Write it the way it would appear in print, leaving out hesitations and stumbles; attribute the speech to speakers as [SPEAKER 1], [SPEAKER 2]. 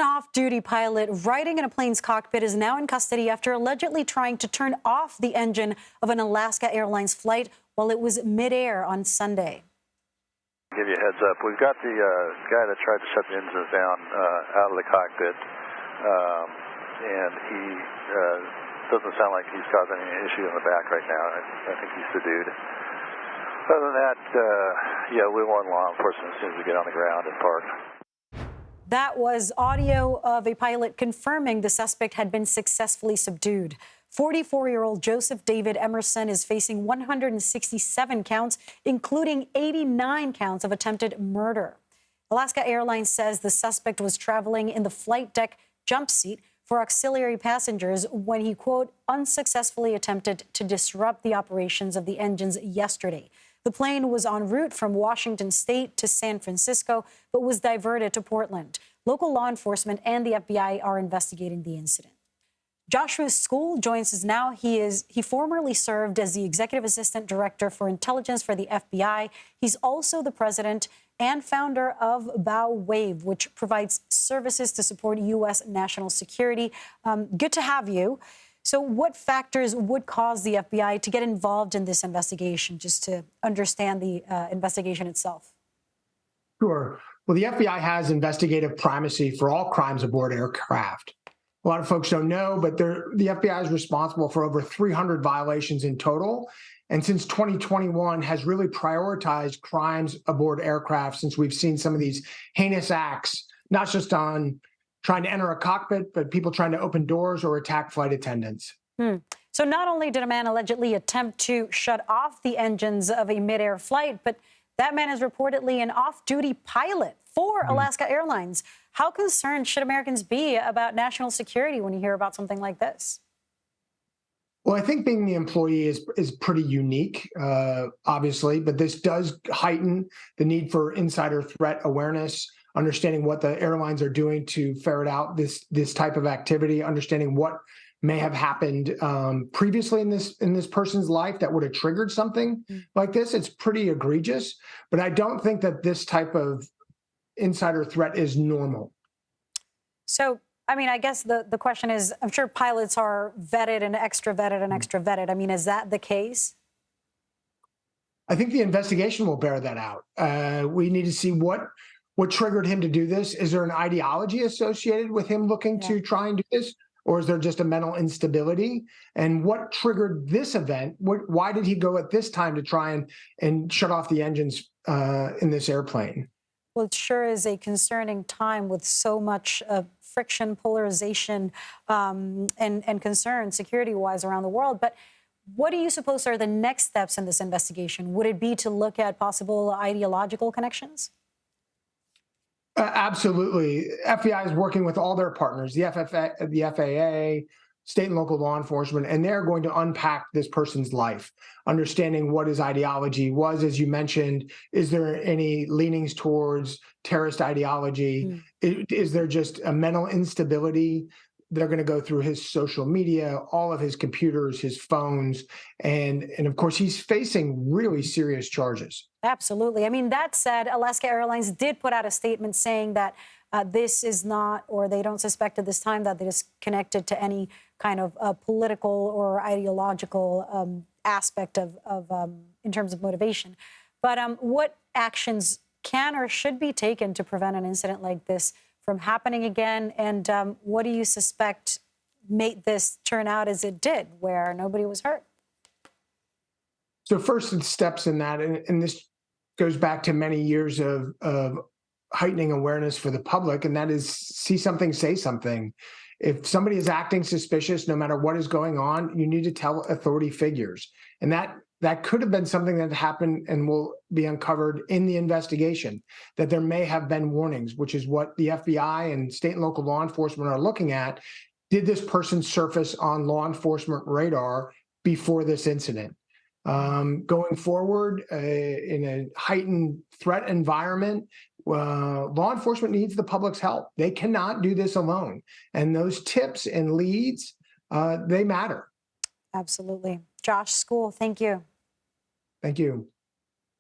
[SPEAKER 1] An off-duty pilot riding in a plane's cockpit is now in custody after allegedly trying to turn off the engine of an Alaska Airlines flight while it was midair on Sunday.
[SPEAKER 2] Give you a heads up. We've got the guy that tried to shut the engines down out of the cockpit, and he doesn't sound like he's causing any issue in the back right now. I think he's subdued. Other than that, yeah, we want law enforcement as soon as we get on the ground and park.
[SPEAKER 1] That was audio of a pilot confirming the suspect had been successfully subdued. 44-year-old Joseph David Emerson is facing 167 counts, including 89 counts of attempted murder. Alaska Airlines says the suspect was traveling in the flight deck jump seat for auxiliary passengers when he, quote, unsuccessfully attempted to disrupt the operations of the engines yesterday. The plane was en route from Washington State to San Francisco, but was diverted to Portland. Local law enforcement and the FBI are investigating the incident. Joshua Skule joins us now. He formerly served as the Executive Assistant Director for Intelligence for the FBI. He's also the president and founder of Bow Wave, which provides services to support U.S. national security. Good to have you. So what factors would cause the FBI to get involved in this investigation, just to understand the investigation itself?
[SPEAKER 3] Sure. Well, the FBI has investigative primacy for all crimes aboard aircraft. A lot of folks don't know, but the FBI is responsible for over 300 violations in total. And since 2021 has really prioritized crimes aboard aircraft, since we've seen some of these heinous acts, not just on trying to enter a cockpit, but people trying to open doors or attack flight attendants.
[SPEAKER 1] So not only did a man allegedly attempt to shut off the engines of a midair flight, but that man is reportedly an off-duty pilot for Alaska Airlines. How concerned should Americans be about national security when you hear about something like this?
[SPEAKER 3] Well, I think being the employee is pretty unique, obviously, but this does heighten the need for insider threat awareness, understanding what the airlines are doing to ferret out this type of activity, understanding what may have happened previously in this person's life that would have triggered something like this. It's pretty egregious, but I don't think that this type of insider threat is normal.
[SPEAKER 1] So, I mean, I guess the question is, I'm sure pilots are vetted and extra vetted and extra vetted. I mean, is that the case?
[SPEAKER 3] I think the investigation will bear that out. We need to see what triggered him to do this. Is there an ideology associated with him looking to try and do this? Or is there just a mental instability? And what triggered this event? Why did he go at this time to try and shut off the engines in this airplane?
[SPEAKER 1] Well, it sure is a concerning time with so much friction, polarization, and concern security-wise around the world. But what do you suppose are the next steps in this investigation? Would it be to look at possible ideological connections?
[SPEAKER 3] Absolutely. FBI is working with all their partners, the FAA, state and local law enforcement, and they're going to unpack this person's life, understanding what his ideology was. As you mentioned, is there any leanings towards terrorist ideology? Is there just a mental instability? They're going to go through his social media, all of his computers, his phones, and of course, he's facing really serious charges.
[SPEAKER 1] Absolutely. I mean, that said, Alaska Airlines did put out a statement saying that this is not, or they don't suspect at this time that it is connected to any kind of political or ideological aspect of in terms of motivation. But what actions can or should be taken to prevent an incident like this from happening again? And what do you suspect made this turn out as it did, where nobody was hurt?
[SPEAKER 3] So first steps in that, and this goes back to many years of heightening awareness for the public, and that is see something, say something. If somebody is acting suspicious, no matter what is going on, you need to tell authority figures. And that could have been something that happened and will be uncovered in the investigation, that there may have been warnings, which is what the FBI and state and local law enforcement are looking at. Did this person surface on law enforcement radar before this incident? Going forward, in a heightened threat environment, law enforcement needs the public's help. They cannot do this alone. And those tips and leads, they matter.
[SPEAKER 1] Absolutely. Josh Skule, thank you.
[SPEAKER 3] Thank you.